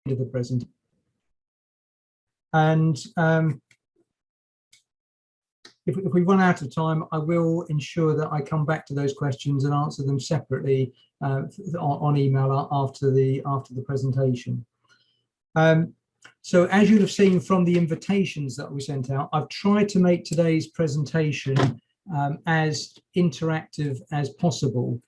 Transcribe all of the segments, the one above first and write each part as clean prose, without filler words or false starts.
of the presentation. And if we run out of time, I will ensure that I come back to those questions and answer them separately on email after the presentation. So as you'll have seen from the invitations that we sent out, I've tried to make today's presentation as interactive as possible.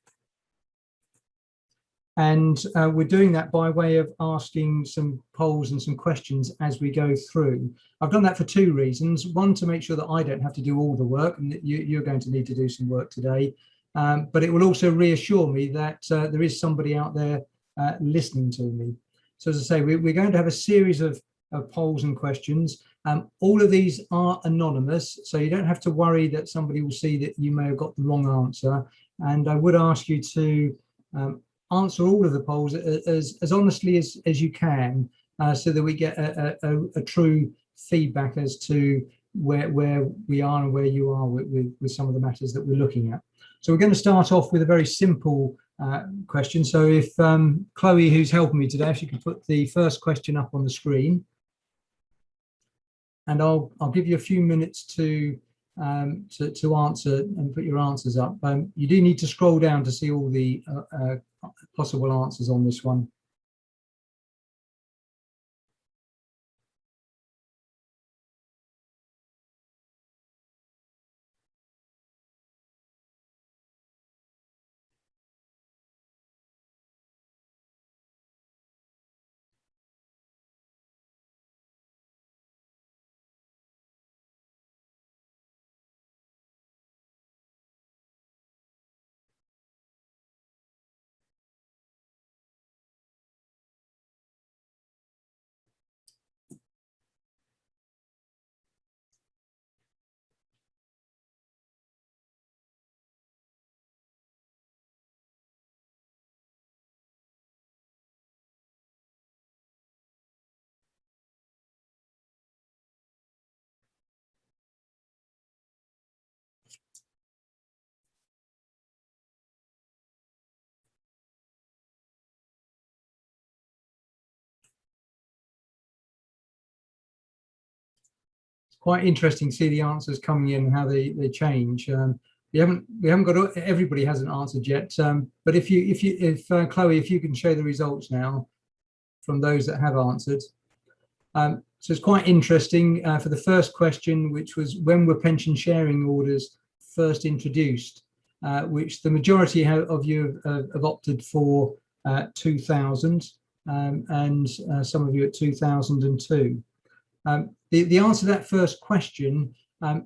And we're doing that by way of asking some polls and some questions as we go through. I've done that for two reasons. One, to make sure that I don't have to do all the work, and that you're going to need to do some work today. But it will also reassure me that there is somebody out there listening to me. So as I say, we're going to have a series of polls and questions. All of these are anonymous, so you don't have to worry that somebody will see that you may have got the wrong answer. And I would ask you to answer all of the polls as honestly as you can, so that we get a true feedback as to where we are and where you are with some of the matters that we're looking at. So we're going to start off with a very simple question. So if Chloe, who's helping me today, if you could put the first question up on the screen, and I'll give you a few minutes to answer and put your answers up. You do need to scroll down to see all the possible answers on this one. Quite interesting to see the answers coming in and how they change. We haven't got, everybody hasn't answered yet, but if Chloe, if you can show the results now from those that have answered. So it's quite interesting for the first question, which was, when were pension sharing orders first introduced, which the majority of you have opted for 2000, and some of you at 2002. The answer to that first question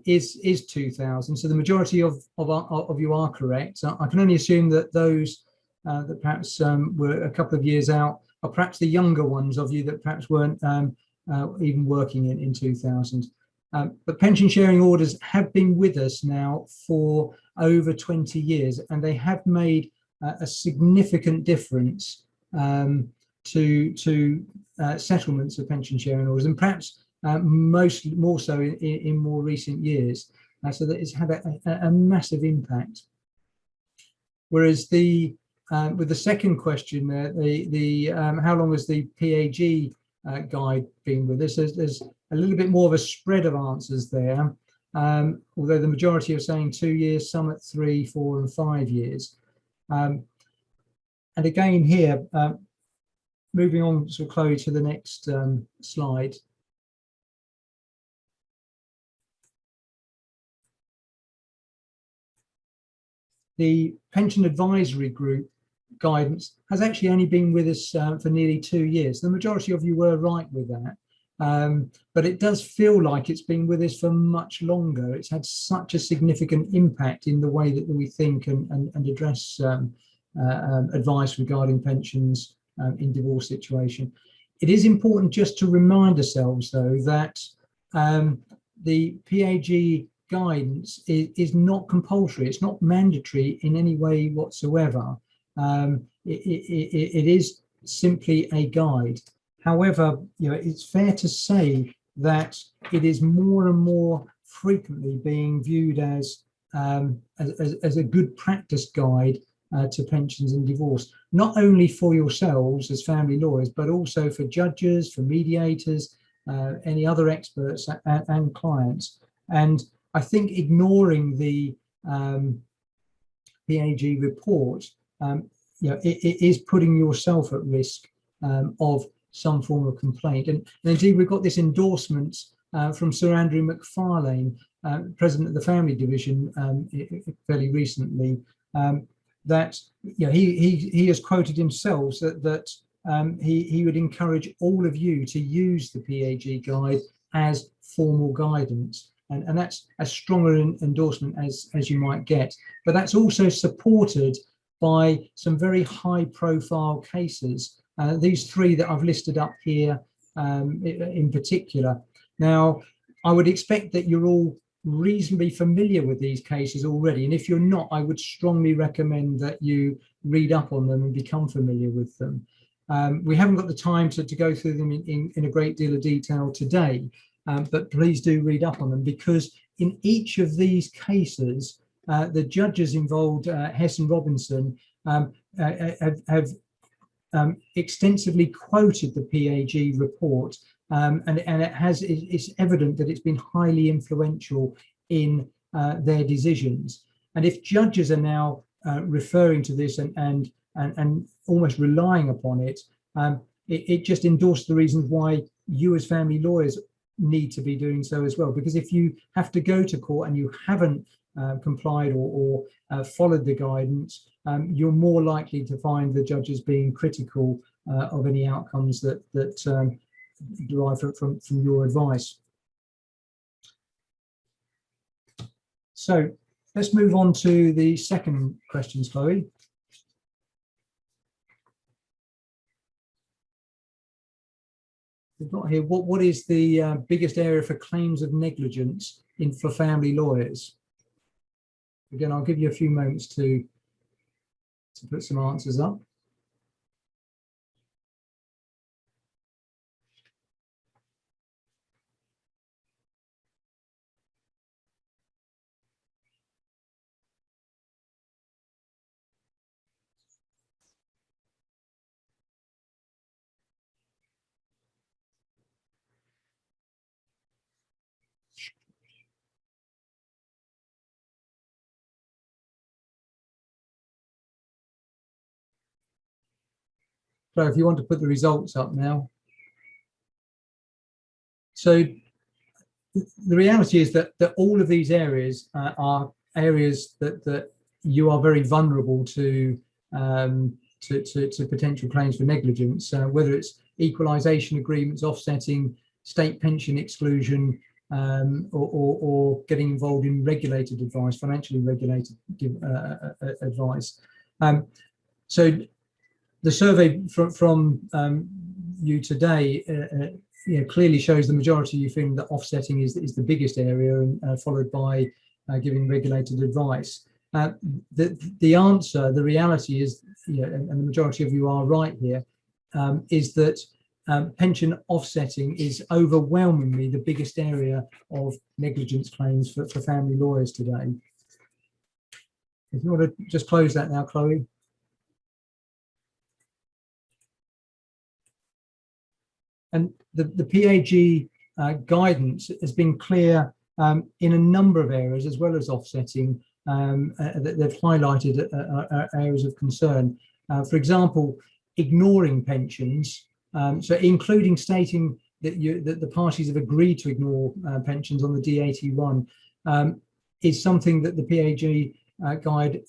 is 2000. So the majority of you are correct. I can only assume that those that perhaps were a couple of years out are perhaps the younger ones of you that perhaps weren't even working in 2000. But pension sharing orders have been with us now for over 20 years, and they have made a significant difference to settlements of pension sharing orders, and perhaps more so in more recent years. So that it's had a massive impact. Whereas with the second question there, how long has the PAG guide been with us? There's a little bit more of a spread of answers there, although the majority are saying 2 years, some at 3, 4 and 5 years. And again here, moving on, so Chloe, to the next slide. The Pension Advisory Group guidance has actually only been with us for nearly 2 years. The majority of you were right with that, but it does feel like it's been with us for much longer. It's had such a significant impact in the way that we think and address advice regarding pensions in divorce situation. It is important just to remind ourselves, though, that the PAG guidance is not compulsory. It's not mandatory in any way whatsoever. It is simply a guide. However, it's fair to say that it is more and more frequently being viewed as a good practice guide to pensions and divorce, not only for yourselves as family lawyers, but also for judges, for mediators, any other experts and clients. And I think ignoring the PAG report, it is putting yourself at risk of some form of complaint. And indeed, we've got this endorsement from Sir Andrew McFarlane, President of the Family Division, fairly recently, that he has quoted himself that he would encourage all of you to use the PAG guide as formal guidance. And that's as strong an endorsement as you might get. But that's also supported by some very high profile cases. These three that I've listed up here in particular. Now, I would expect that you're all reasonably familiar with these cases already. And if you're not, I would strongly recommend that you read up on them and become familiar with them. We haven't got the time to go through them in a great deal of detail today. But please do read up on them, because in each of these cases, the judges involved, Hess and Robinson, have extensively quoted the PAG report, and it's evident that it's been highly influential in their decisions. And if judges are now referring to this and almost relying upon it, it just endorsed the reasons why you as family lawyers need to be doing so as well. Because if you have to go to court and you haven't complied or followed the guidance, you're more likely to find the judges being critical of any outcomes that derive from your advice. So let's move on to the second questions, Chloe. We've got here, what is the biggest area for claims of negligence for family lawyers? Again, I'll give you a few moments to put some answers up. So if you want to put the results up now. So the reality is that all of these areas are areas that you are very vulnerable to potential claims for negligence, whether it's equalisation agreements, offsetting, state pension exclusion, or getting involved in regulated advice, financially regulated advice. So the survey from you today clearly shows the majority of you feeling that offsetting is the biggest area, and followed by giving regulated advice. The answer, the reality is, and the majority of you are right here, is that pension offsetting is overwhelmingly the biggest area of negligence claims for family lawyers today. If you want to just close that now, Chloe. And the PAG guidance has been clear in a number of areas, as well as offsetting, that they've highlighted areas of concern. For example, ignoring pensions, so including stating that the parties have agreed to ignore pensions on the D81, is something that the PAG guide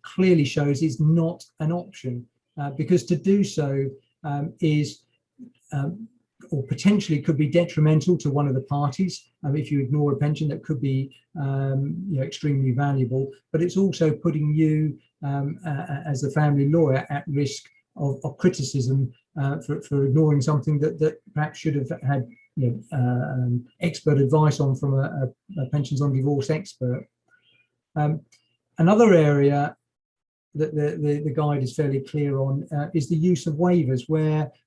clearly shows is not an option, because to do so is or potentially could be detrimental to one of the parties. If you ignore a pension, that could be extremely valuable, but it's also putting you as a family lawyer at risk of criticism for ignoring something that perhaps should have had expert advice on from a pensions on divorce expert. Another area that the guide is fairly clear on is the use of waivers,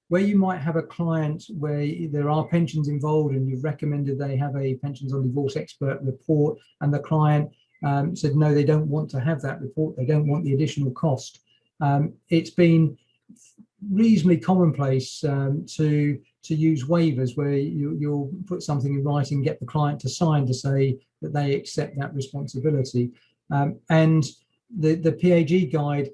where you might have a client where there are pensions involved and you've recommended they have a pensions on divorce expert report, and the client said no, they don't want to have that report, they don't want the additional cost. it's been reasonably commonplace to use waivers where you'll put something in writing, get the client to sign to say that they accept that responsibility. And the PAG guide,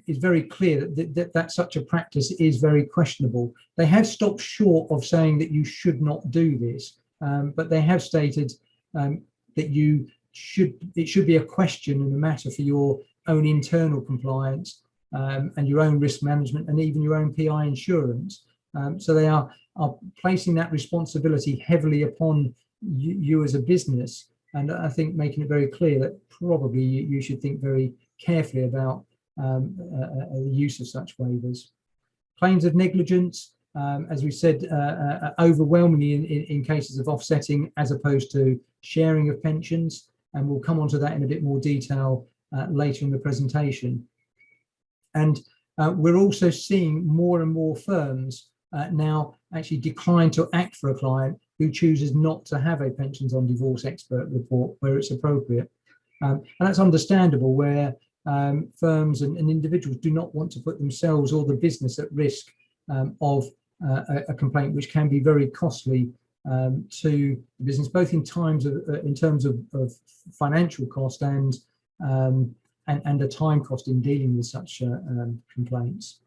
is very clear that such a practice is very questionable. They have stopped short of saying that you should not do this, but they have stated that it should be a question and a matter for your own internal compliance and your own risk management and even your own PI insurance. So they are placing that responsibility heavily upon you as a business, and I think making it very clear that probably you should think very carefully about the use of such waivers. Claims of negligence, as we said, overwhelmingly in cases of offsetting as opposed to sharing of pensions, and we'll come on to that in a bit more detail later in the presentation. And we're also seeing more and more firms now actually decline to act for a client who chooses not to have a pensions on divorce expert report where it's appropriate. And that's understandable, where firms and individuals do not want to put themselves or the business at risk of a complaint, which can be very costly to the business, both in terms of financial cost and the time cost in dealing with such complaints.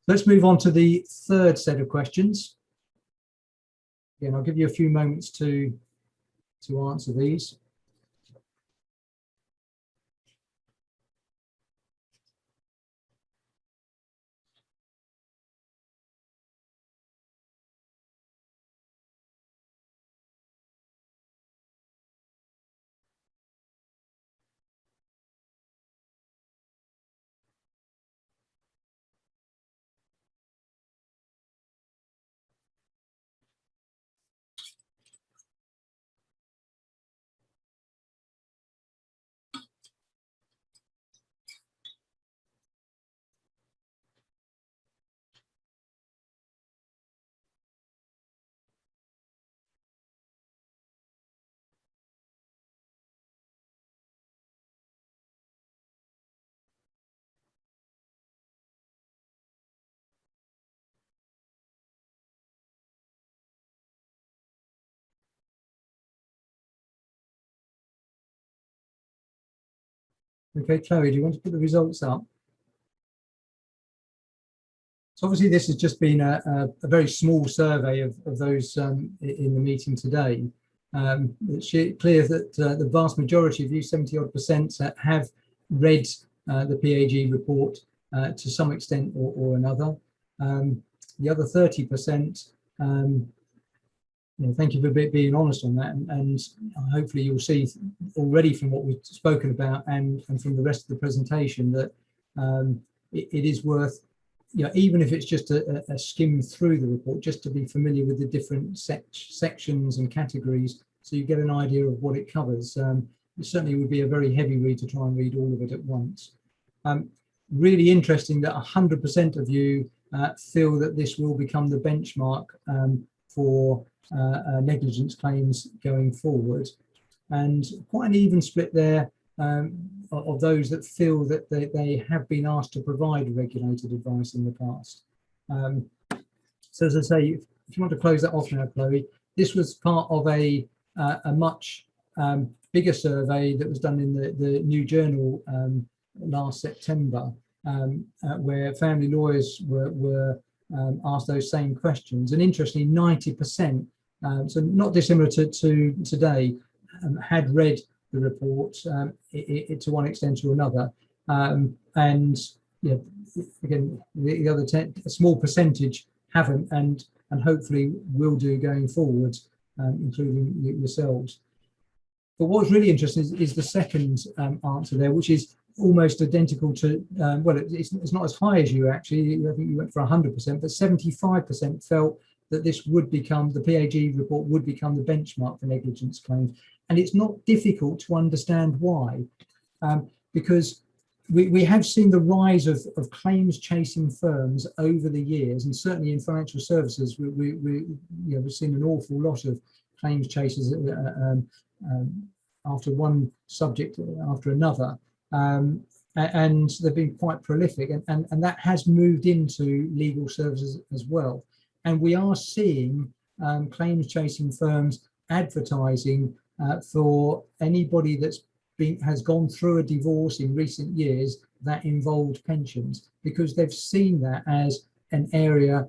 Let's move on to the third set of questions. Again, I'll give you a few moments to answer these. Okay, Chloe, do you want to put the results up? So obviously this has just been a very small survey of those in the meeting today. It's clear that the vast majority of you, 70-odd%, have read the PAG report to some extent or another. The other 30%, thank you for being honest on that, and hopefully you'll see already from what we've spoken about and from the rest of the presentation that it is worth, even if it's just a skim through the report, just to be familiar with the different sections and categories, so you get an idea of what it covers. It certainly would be a very heavy read to try and read all of it at once. Really interesting that 100% of you feel that this will become the benchmark for negligence claims going forward, and quite an even split there of those that feel that they have been asked to provide regulated advice in the past. So as I say, if you want to close that off now, Chloe, this was part of a much bigger survey that was done in the New Journal last September, where family lawyers were asked those same questions, and interestingly 90%, so not dissimilar to today, had read the report to one extent or another, and again the other a small percentage haven't, and hopefully will do going forward, including yourselves. But what's really interesting is the second answer there, which is almost identical to, well, it's not as high as you actually. I think you went for 100%, but 75% felt that this would become, the PAG report would become the benchmark for negligence claims. And it's not difficult to understand why, because we have seen the rise of claims chasing firms over the years, and certainly in financial services, we've seen an awful lot of claims chasers after one subject after another. and they've been quite prolific, and that has moved into legal services as well. And we are seeing claims chasing firms advertising for anybody has gone through a divorce in recent years that involved pensions, because they've seen that as an area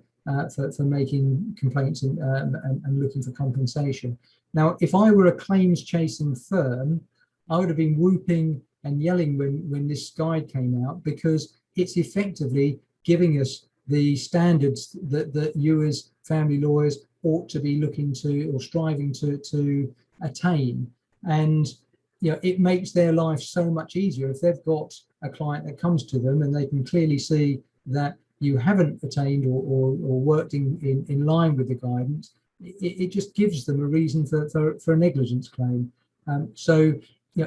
for making complaints and looking for compensation. Now, if I were a claims chasing firm, I would have been whooping and yelling when this guide came out, because it's effectively giving us the standards that you as family lawyers ought to be looking to or striving to attain. And it makes their life so much easier if they've got a client that comes to them and they can clearly see that you haven't attained or worked in line with the guidance. It just gives them a reason for a negligence claim. So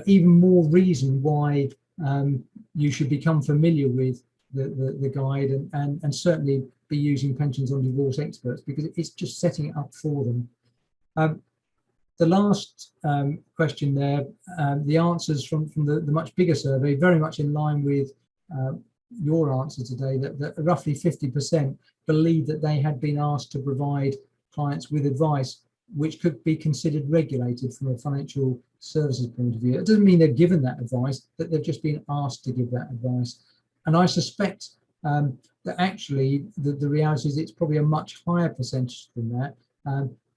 even more reason why you should become familiar with the guide and certainly be using Pensions on Divorce experts, because it's just setting it up for them. The last question there, the answers from the much bigger survey, very much in line with your answer today, that roughly 50% believe that they had been asked to provide clients with advice which could be considered regulated from a financial services point of view. It doesn't mean they've given that advice, that they've just been asked to give that advice. And I suspect that actually the reality is it's probably a much higher percentage than that,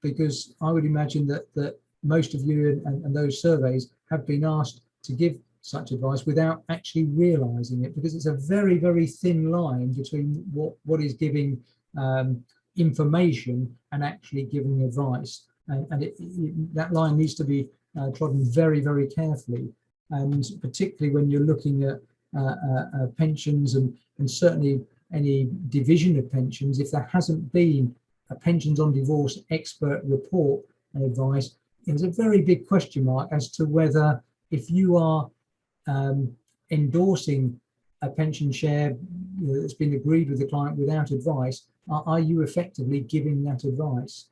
because I would imagine that most of you and those surveys have been asked to give such advice without actually realizing it, because it's a very, very thin line between what is giving information and actually giving advice. And that line needs to be trodden very, very carefully. And particularly when you're looking at pensions and certainly any division of pensions, if there hasn't been a Pensions on Divorce expert report and advice, there's a very big question mark as to whether, if you are endorsing a pension share that's been agreed with the client without advice, are you effectively giving that advice?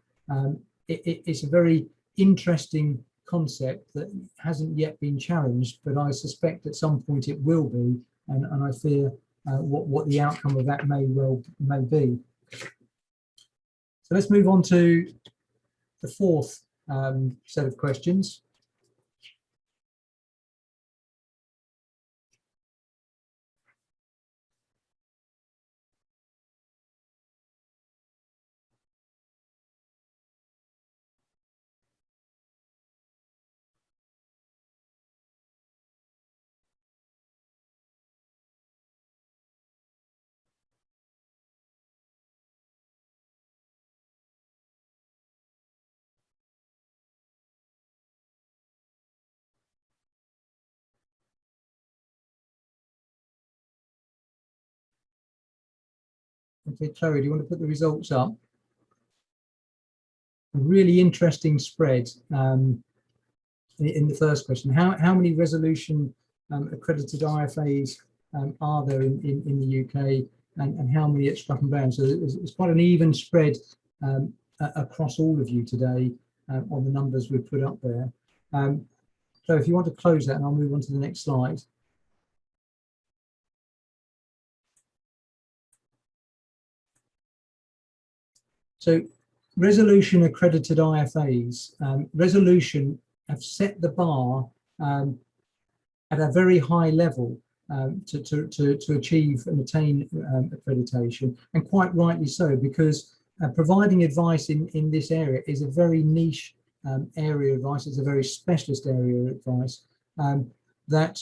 It's a very interesting concept that hasn't yet been challenged, but I suspect at some point it will be, and I fear what the outcome of that may be. So let's move on to the fourth set of questions. Okay, Chloe, do you want to put the results up? A really interesting spread in the first question. How many resolution accredited IFAs are there in the UK, and how many at Struck and Bound? So it's quite an even spread across all of you today on the numbers we've put up there. So if you want to close that, and I'll move on to the next slide. So resolution accredited IFAs, resolution have set the bar at a very high level to achieve and attain accreditation, and quite rightly so, because providing advice in this area is a very niche area of advice. It's a very specialist area of advice that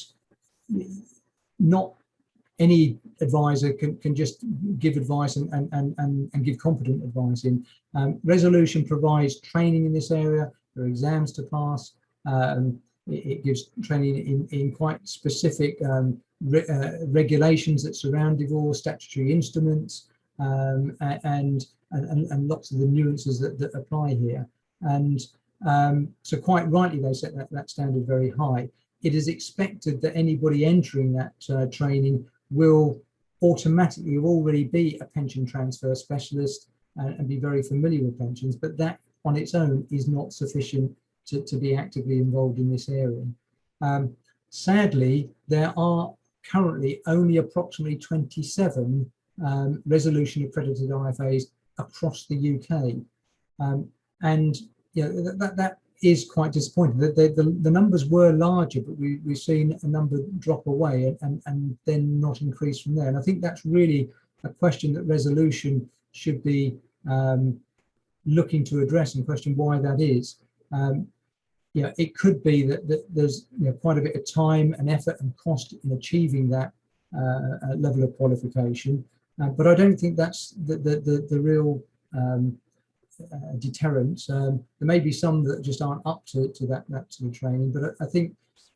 not any advisor can just give advice and give competent advice in. Resolution provides training in this area. There are exams to pass. It gives training in quite specific regulations that surround divorce, statutory instruments, and lots of the nuances that apply here. And so quite rightly, they set that standard very high. It is expected that anybody entering that training will automatically already be a pension transfer specialist and be very familiar with pensions, but that on its own is not sufficient to be actively involved in this area. Sadly, there are currently only approximately 27 resolution accredited IFAs across the UK. And you know, that is quite disappointing. The numbers were larger, but we've seen a number drop away and then not increase from there. And I think that's really a question that resolution should be looking to address, and question why that is. You know, it could be that there's quite a bit of time and effort and cost in achieving that level of qualification, but I don't think that's the real deterrent. There may be some that just aren't up to that sort of training, but I think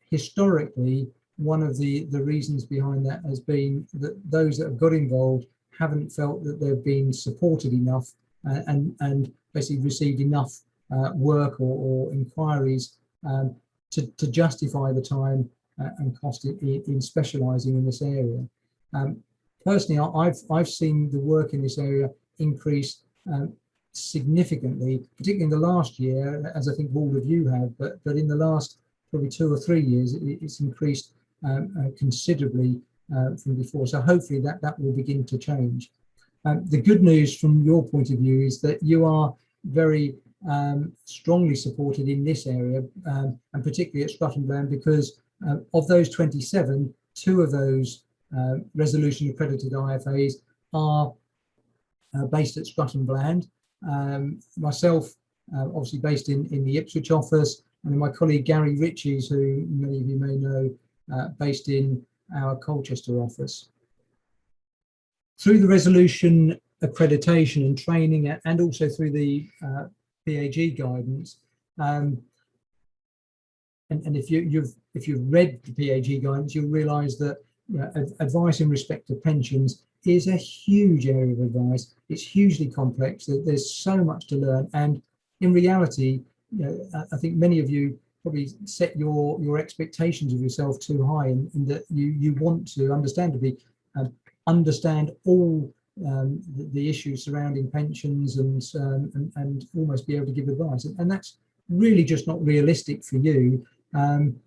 historically one of the reasons behind that has been that those that have got involved haven't felt that they've been supported enough and basically received enough work or inquiries to justify the time and cost in specialising in this area. Personally, I've seen the work in this area increase significantly, particularly in the last year, as I think all of you have, but in the last probably 2 or 3 years, it's increased considerably from before. So hopefully that will begin to change. The good news from your point of view is that you are very strongly supported in this area, and particularly at Scotland Land, because of those 27, 2 of those resolution accredited IFAs are based at Scotland Land. Myself, obviously based in the Ipswich office, and my colleague Gary Ritchies, who many of you may know, based in our Colchester office. Through the resolution accreditation and training, and also through the PAG guidance, and if you've read the PAG guidance, you'll realise that advice in respect to pensions is a huge area of advice. It's hugely complex. There's so much to learn, and in reality, I think many of you probably set your expectations of yourself too high, in that you want to understandably understand all the issues surrounding pensions and almost be able to give advice, and that's really just not realistic for you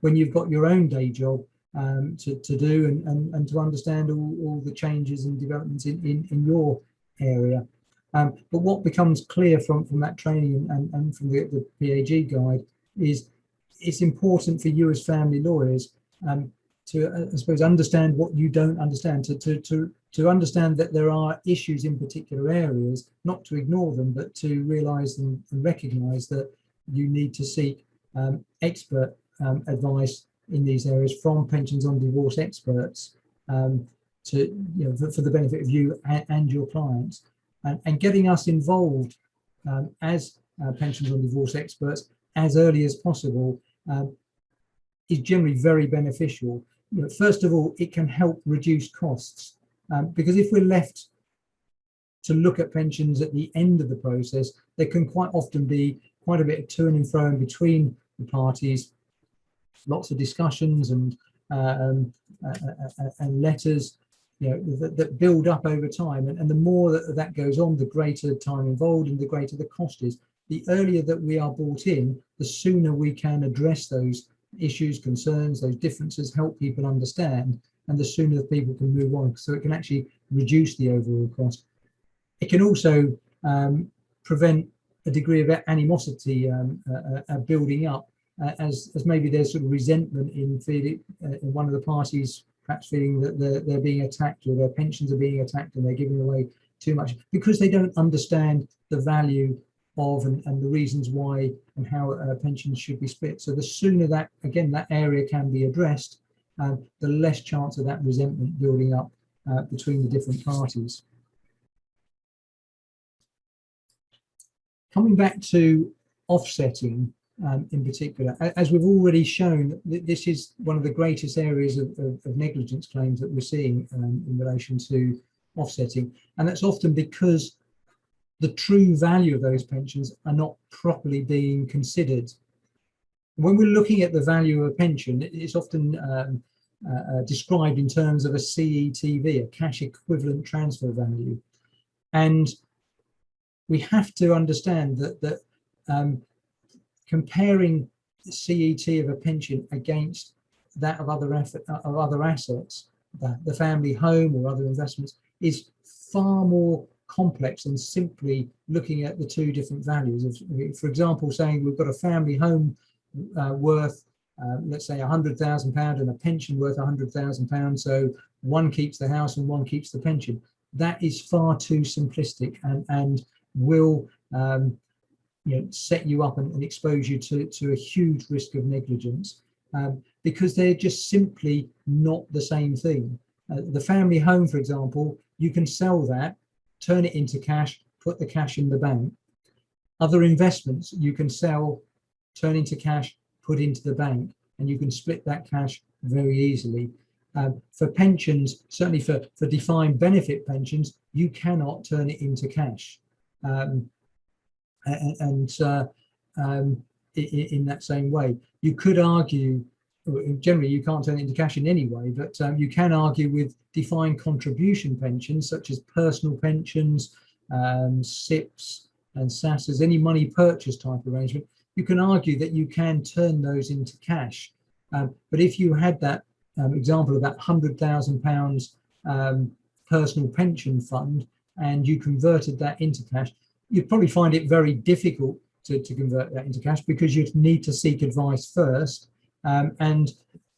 when you've got your own day job to do and to understand all the changes and developments in your area. But what becomes clear from that training and from the PAG guide is it's important for you as family lawyers to, I suppose, understand what you don't understand, to understand that there are issues in particular areas, not to ignore them, but to realise and recognise that you need to seek expert advice in these areas from pensions on divorce experts for the benefit of you and your clients, and getting us involved as pensions on divorce experts as early as possible is generally very beneficial. First of all, it can help reduce costs, because if we're left to look at pensions at the end of the process, there can quite often be quite a bit of to and fro in between the parties, lots of discussions and letters that build up over time, and the more that goes on, the greater time involved and the greater the cost is. The earlier that we are brought in, the sooner we can address those issues, concerns, those differences, help people understand, and the sooner that people can move on, so it can actually reduce the overall cost. It can also prevent a degree of animosity building up, as maybe there's sort of resentment in one of the parties, perhaps feeling that they're being attacked, or their pensions are being attacked and they're giving away too much, because they don't understand the value of and the reasons why and how pensions should be split. So the sooner that, again, that area can be addressed, the less chance of that resentment building up between the different parties. Coming back to offsetting in particular, as we've already shown, this is one of the greatest areas of negligence claims that we're seeing in relation to offsetting, and that's often because the true value of those pensions are not properly being considered. When we're looking at the value of a pension, it's often described in terms of a CETV, a cash equivalent transfer value, and we have to understand that comparing the CET of a pension against that of other assets, the family home or other investments, is far more complex than simply looking at the two different values. For example, saying we've got a family home worth, let's say £100,000 and a pension worth £100,000, so one keeps the house and one keeps the pension. That is far too simplistic and will set you up and expose you to a huge risk of negligence, because they're just simply not the same thing. The family home, for example, you can sell that, turn it into cash, put the cash in the bank. Other investments you can sell, turn into cash, put into the bank, and you can split that cash very easily. For pensions, certainly for defined benefit pensions, you cannot turn it into cash. In that same way, you could argue, generally you can't turn it into cash in any way, but you can argue with defined contribution pensions, such as personal pensions, SIPs and SASs, any money purchase type arrangement. You can argue that you can turn those into cash. But if you had that example of that £100,000 personal pension fund and you converted that into cash, you'd probably find it very difficult to convert that into cash, because you'd need to seek advice first, and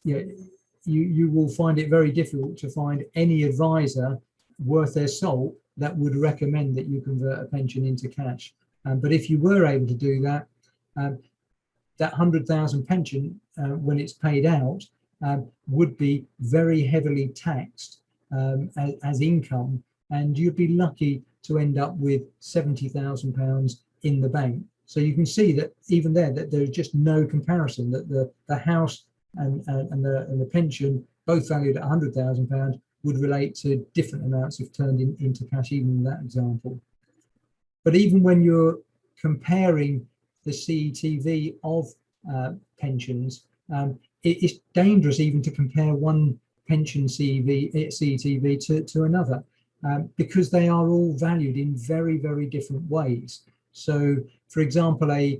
you will find it very difficult to find any advisor worth their salt that would recommend that you convert a pension into cash. But if you were able to do that, that 100,000 pension, when it's paid out, would be very heavily taxed as income, and you'd be lucky to end up with £70,000 in the bank. So you can see that even there, that there's just no comparison, that the house and the pension, both valued at £100,000, would relate to different amounts if turned into cash, even in that example. But even when you're comparing the CETV of pensions, it's dangerous even to compare one pension CETV to another, because they are all valued in very, very different ways. So, for example, a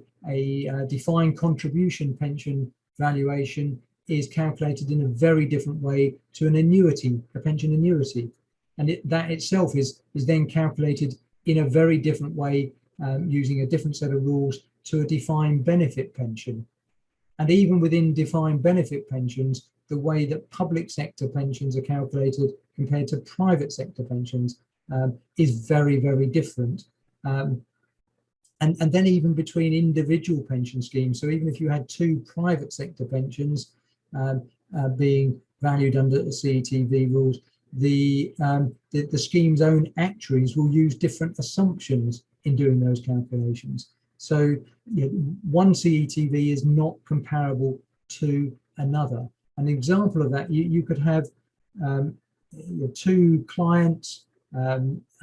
defined contribution pension valuation is calculated in a very different way to an annuity, a pension annuity, and that itself is then calculated in a very different way, using a different set of rules, to a defined benefit pension. And even within defined benefit pensions, the way that public sector pensions are calculated compared to private sector pensions is very, very different. And then even between individual pension schemes, so even if you had two private sector pensions being valued under the CETV rules, the scheme's own actuaries will use different assumptions in doing those calculations. So one CETV is not comparable to another. An example of that, you could have two clients,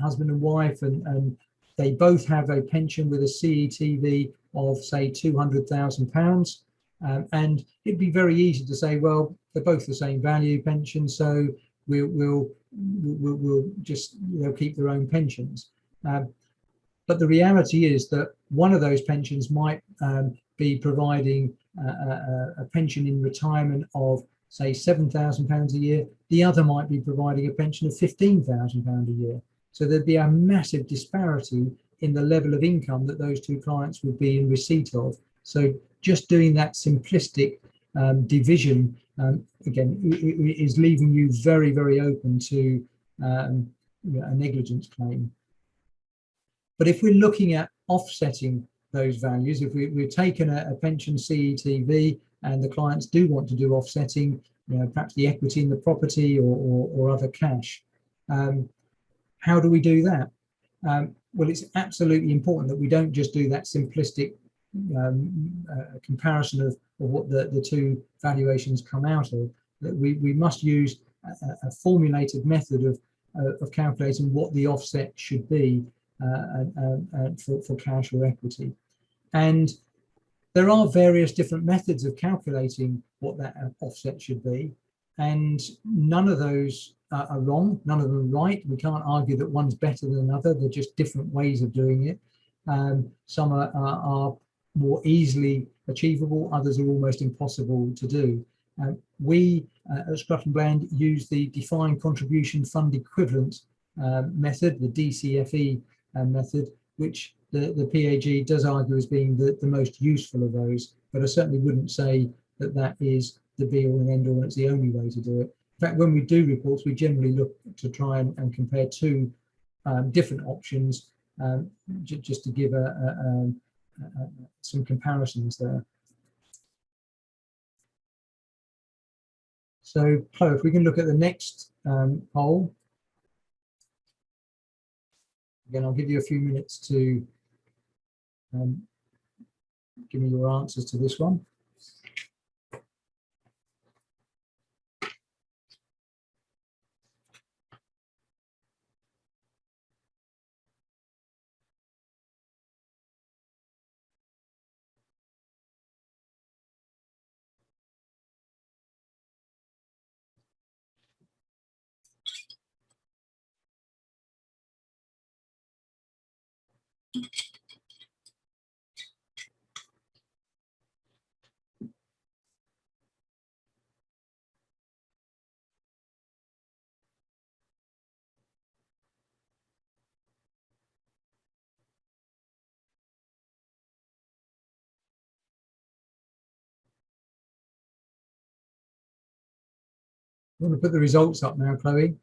husband and wife, and they both have a pension with a CETV of, say, £200,000. And it'd be very easy to say, well, they're both the same value pension, so we'll just, they'll keep their own pensions. But the reality is that one of those pensions might be providing a pension in retirement of, say, £7,000 a year. The other might be providing a pension of £15,000 a year. So there'd be a massive disparity in the level of income that those two clients would be in receipt of. So just doing that simplistic division, again, is leaving you very, very open to a negligence claim. But if we're looking at offsetting those values, if we've taken a pension CETV and the clients do want to do offsetting, perhaps the equity in the property or other cash, how do we do that? Well, it's absolutely important that we don't just do that simplistic comparison of what the two valuations come out of. That we must use a formulated method of calculating what the offset should be for cash or equity. And there are various different methods of calculating what that offset should be, and none of those are wrong, none of them are right. We can't argue that one's better than another. They're just different ways of doing it. Some are more easily achievable, others are almost impossible to do. We at Scruff and Bland use the defined contribution fund equivalent method, the DCFE method, which the PAG does argue as being the most useful of those, but I certainly wouldn't say that that is the be all and end all, and it's the only way to do it. In fact, when we do reports, we generally look to try and compare two different options, just to give some comparisons there. So, Chloe, if we can look at the next poll. Again, I'll give you a few minutes to give me your answers to this one. I want to put the results up now, Chloe.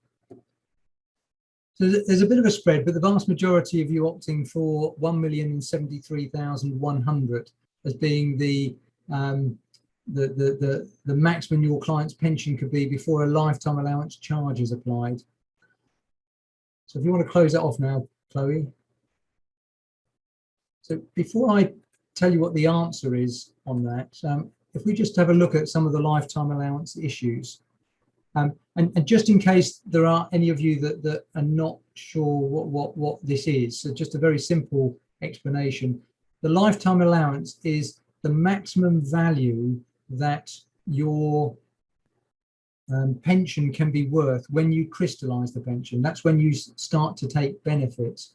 So there's a bit of a spread, but the vast majority of you opting for 1,073,100 as being the maximum your client's pension could be before a lifetime allowance charge is applied. So if you want to close that off now, Chloe. So before I tell you what the answer is on that, if we just have a look at some of the lifetime allowance issues. And just in case there are any of you that are not sure what this is, so just a very simple explanation. The lifetime allowance is the maximum value that your pension can be worth when you crystallize the pension. That's when you start to take benefits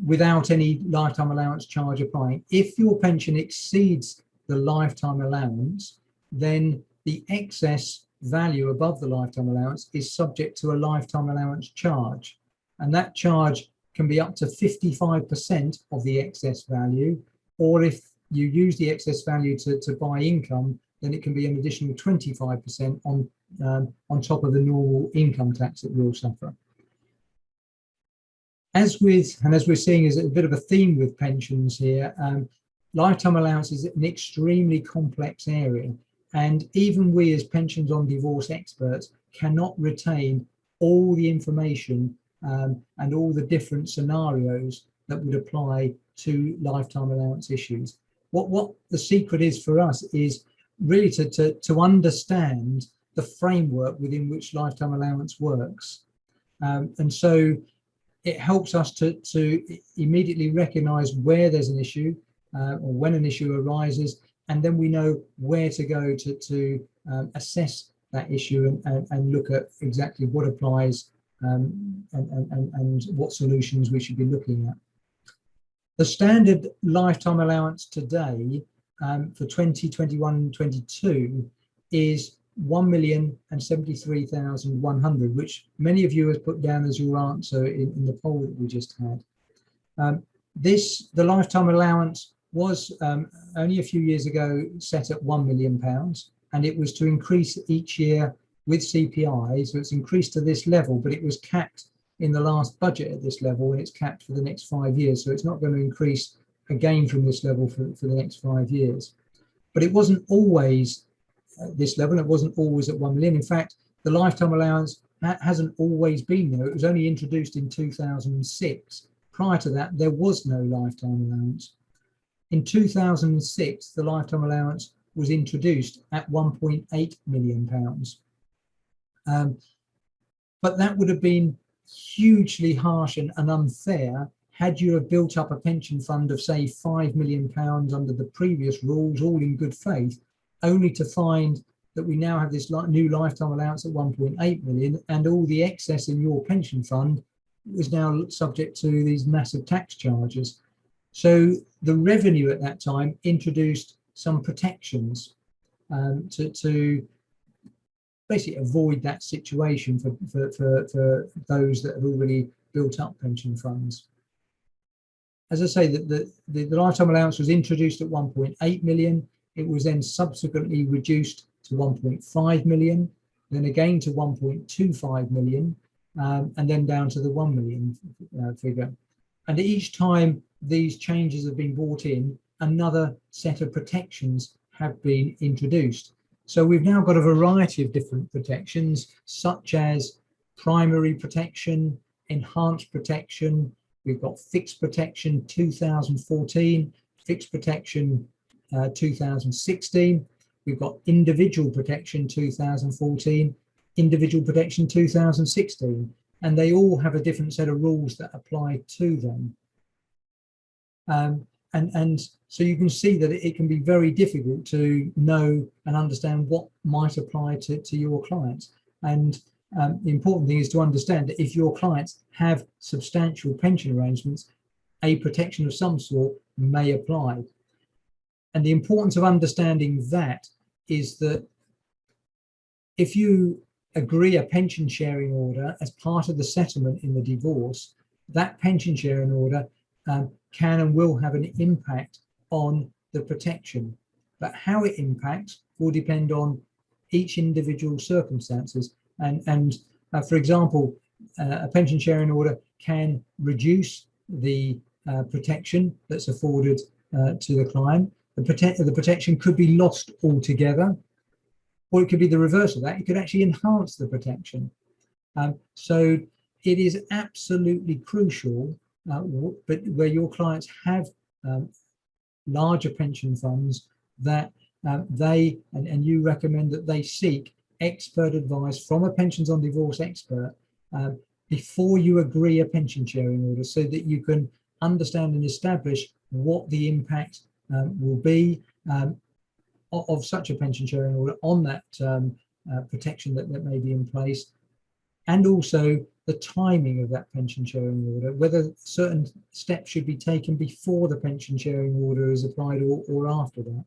without any lifetime allowance charge applying. If your pension exceeds the lifetime allowance, then the excess value above the lifetime allowance is subject to a lifetime allowance charge, and that charge can be up to 55% of the excess value, or if you use the excess value to buy income, then it can be an additional 25% on top of the normal income tax that you'll suffer. As we're seeing is a bit of a theme with pensions here, lifetime allowance is an extremely complex area. And even we as pensions on divorce experts cannot retain all the information and all the different scenarios that would apply to lifetime allowance issues. What the secret is for us is really to understand the framework within which lifetime allowance works. And so it helps us to immediately recognise where there's an issue or when an issue arises, and then we know where to go to assess that issue and look at exactly what applies and what solutions we should be looking at. The standard lifetime allowance today for 2021-22 is 1,073,100, which many of you have put down as your answer in the poll that we just had. The lifetime allowance was only a few years ago set at £1 million, and it was to increase each year with CPI, so it's increased to this level, but it was capped in the last budget at this level, and it's capped for the next 5 years, so it's not going to increase again from this level for the next 5 years. But it wasn't always at this level, it wasn't always at 1 million. In fact, the lifetime allowance hasn't always been there. It was only introduced in 2006. Prior to that, there was no lifetime allowance. In 2006, the lifetime allowance was introduced at £1.8 million. But that would have been hugely harsh and unfair had you have built up a pension fund of, say, £5 million under the previous rules, all in good faith, only to find that we now have this new lifetime allowance at 1.8 million, and all the excess in your pension fund is now subject to these massive tax charges. So the revenue at that time introduced some protections. to basically avoid that situation for those that have already built up pension funds. As I say, the lifetime allowance was introduced at 1.8 million. It was then subsequently reduced to 1.5 million, then again to 1.25 million, and then down to the 1 million figure. And each time these changes have been brought in, another set of protections have been introduced. So we've now got a variety of different protections, such as primary protection, enhanced protection. We've got fixed protection 2014, fixed protection 2016. We've got individual protection 2014, individual protection 2016, and they all have a different set of rules that apply to them. And so you can see that it can be very difficult to know and understand what might apply to your clients. And the important thing is to understand that if your clients have substantial pension arrangements, a protection of some sort may apply. And the importance of understanding that is that if you agree a pension sharing order as part of the settlement in the divorce, that pension sharing order can and will have an impact on the protection. But how it impacts will depend on each individual circumstances. And for example, a pension sharing order can reduce the protection that's afforded to the client. The protection could be lost altogether, or it could be the reverse of that. It could actually enhance the protection. So it is absolutely crucial, but where your clients have larger pension funds, that they and you recommend that they seek expert advice from a pensions on divorce expert before you agree a pension sharing order, so that you can understand and establish what the impact will be of such a pension sharing order on that protection that may be in place, and also the timing of that pension sharing order, whether certain steps should be taken before the pension sharing order is applied or after that.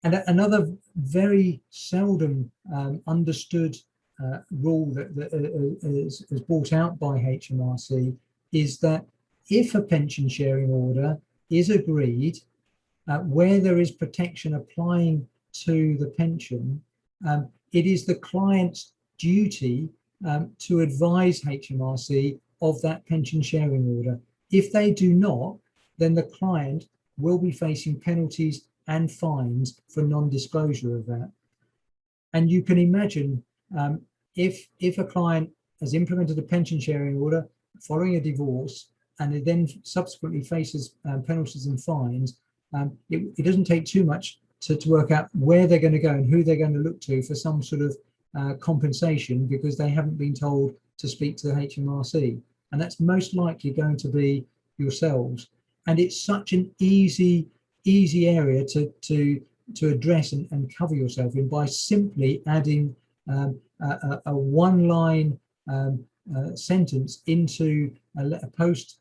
And another very seldom understood rule that is brought out by HMRC is that if a pension sharing order is agreed, where there is protection applying to the pension, it is the client's duty to advise HMRC of that pension sharing order. If they do not, then the client will be facing penalties and fines for non-disclosure of that. And you can imagine if a client has implemented a pension sharing order following a divorce, and it then subsequently faces penalties and fines, it doesn't take too much to work out where they're going to go and who they're going to look to for some sort of compensation, because they haven't been told to speak to the HMRC. And that's most likely going to be yourselves. And it's such an easy area to address and cover yourself in by simply adding a one-line sentence into a post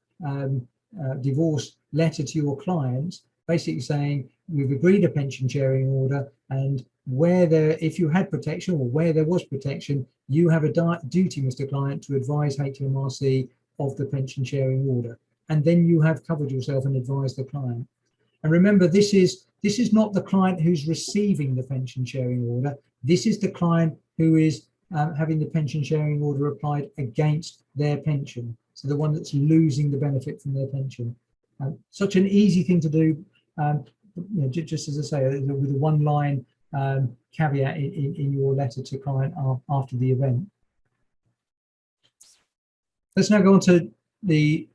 divorce letter to your client, basically saying we've agreed a pension sharing order, and if you had protection or where there was protection, you have a duty, Mr. Client, to advise HMRC of the pension sharing order. And then you have covered yourself and advised the client. And remember, this is not the client who's receiving the pension sharing order. This is the client who is having the pension sharing order applied against their pension. So the one that's losing the benefit from their pension. Such an easy thing to do, just as I say, with a one-line caveat in your letter to client after the event. Let's now go on to the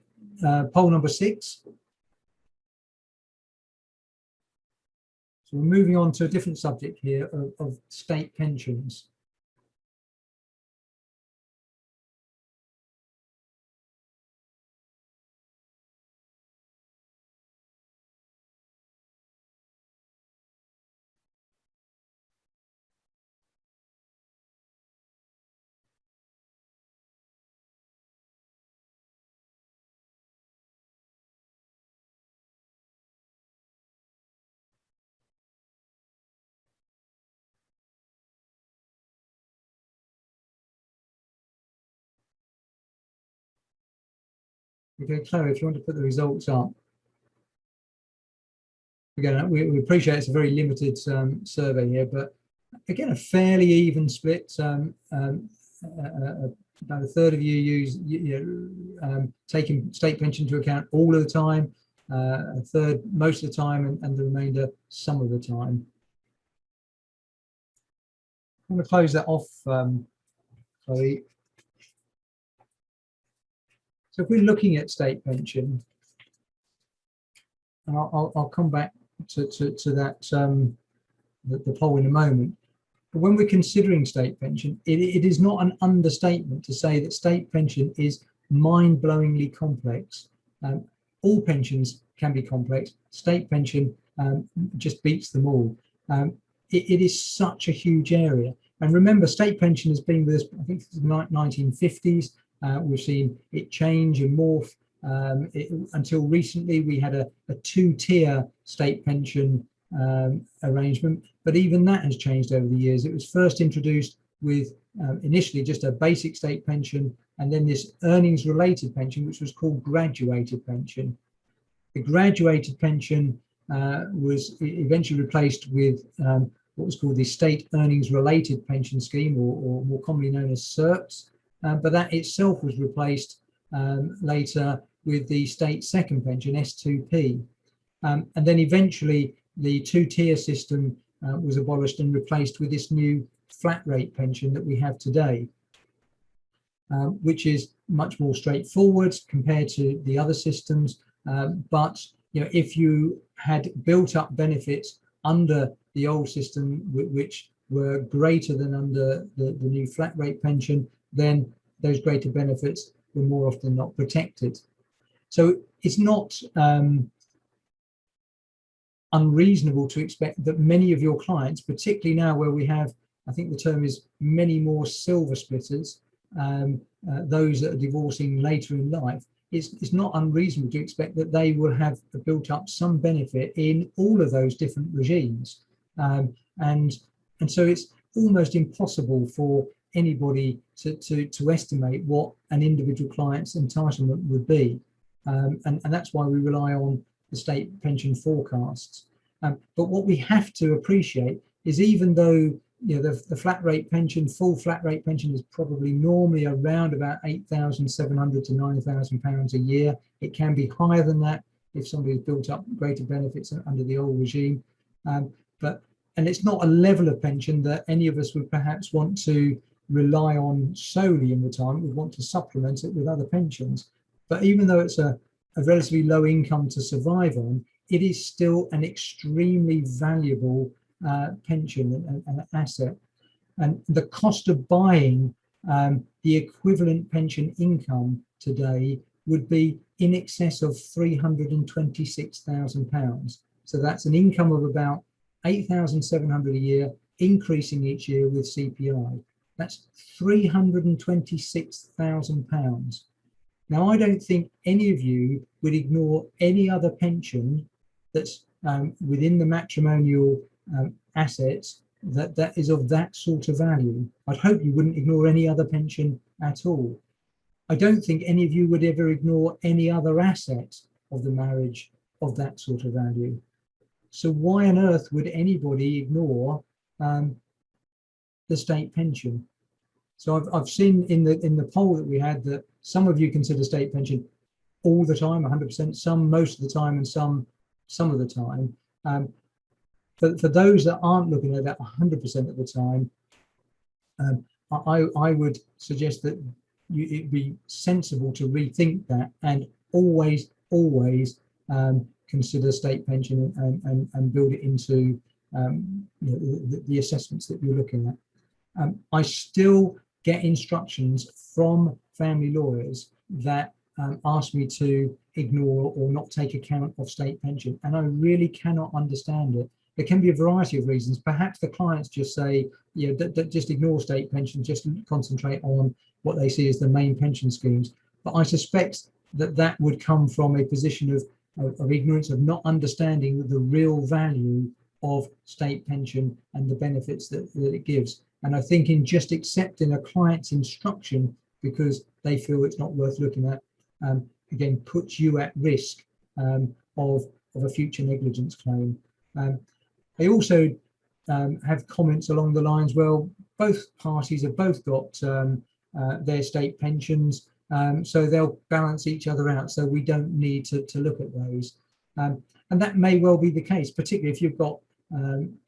poll number 6. So we're moving on to a different subject here of state pensions. Okay, Chloe, if you want to put the results up. Again, we appreciate it's a very limited survey here, but again, a fairly even split. About a third of you taking state pension into account all of the time, a third most of the time, and the remainder some of the time. I'm going to close that off, Chloe. So if we're looking at state pension, and I'll come back to that the poll in a moment. But when we're considering state pension, it is not an understatement to say that state pension is mind-blowingly complex. All pensions can be complex. State pension just beats them all. It is such a huge area. And remember, state pension has been with us, I think, since the 1950s. We've seen it change and morph. Until recently, we had a two-tier state pension arrangement, but even that has changed over the years. It was first introduced with initially just a basic state pension, and then this earnings related pension, which was called graduated pension. The graduated pension was eventually replaced with what was called the state earnings related pension scheme, or more commonly known as SERPs, but that itself was replaced later with the state second pension, S2P, and then eventually the two-tier system was abolished and replaced with this new flat rate pension that we have today, which is much more straightforward compared to the other systems. But if you had built up benefits under the old system, which were greater than under the new flat rate pension, then those greater benefits were more often not protected. So it's not unreasonable to expect that many of your clients, particularly now where we have, I think the term is many more silver splitters, those that are divorcing later in life, it's not unreasonable to expect that they will have built up some benefit in all of those different regimes. And so it's almost impossible for anybody to estimate what an individual client's entitlement would be. And that's why we rely on the state pension forecasts. But what we have to appreciate is, even though the flat rate pension, full flat rate pension, is probably normally around about £8,700 to £9,000 a year, it can be higher than that if somebody's built up greater benefits under the old regime. And it's not a level of pension that any of us would perhaps want to rely on solely in retirement. We'd want to supplement it with other pensions. But even though it's a relatively low income to survive on, it is still an extremely valuable pension and asset. And the cost of buying the equivalent pension income today would be in excess of £326,000. So that's an income of about £8,700 a year, increasing each year with CPI. That's £326,000. Now, I don't think any of you would ignore any other pension that's within the matrimonial assets that is of that sort of value. I'd hope you wouldn't ignore any other pension at all. I don't think any of you would ever ignore any other asset of the marriage of that sort of value. So why on earth would anybody ignore the state pension? So I've seen in the poll that we had that some of you consider state pension all the time, 100%, some most of the time, and some of the time. For those that aren't looking at that 100% of the time, I would suggest that it'd be sensible to rethink that and always consider state pension and build it into the assessments that you're looking at. I still get instructions from family lawyers that ask me to ignore or not take account of state pension, and I really cannot understand it. There can be a variety of reasons. Perhaps the clients just say, just ignore state pension, just concentrate on what they see as the main pension schemes. But I suspect that would come from a position of ignorance, of not understanding the real value of state pension and the benefits that it gives. And I think in just accepting a client's instruction because they feel it's not worth looking at, again puts you at risk of a future negligence claim. They also have comments along the lines, well, both parties have both got their state pensions, so they'll balance each other out, so we don't need to look at those. And that may well be the case, particularly if you've got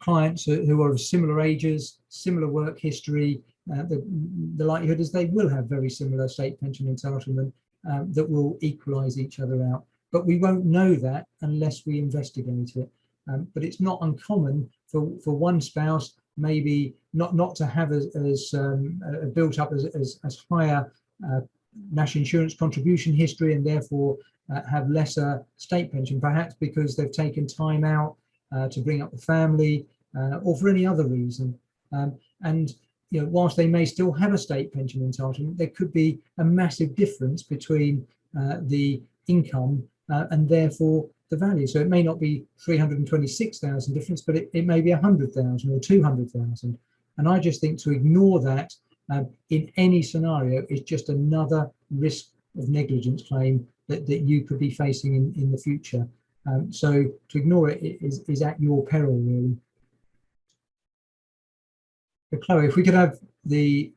clients who are of similar ages, similar work history. The likelihood is they will have very similar state pension entitlement that will equalise each other out. But we won't know that unless we investigate it. But it's not uncommon for one spouse maybe not to have as built up as higher national insurance contribution history, and therefore have lesser state pension, perhaps because they've taken time out to bring up the family or for any other reason. And whilst they may still have a state pension entitlement, there could be a massive difference between the income and therefore the value. So it may not be 326,000 difference, but it may be 100,000 or 200,000. And I just think to ignore that in any scenario is just another risk of negligence claim that you could be facing in the future. So to ignore it is at your peril, really. But Chloe, if we could have the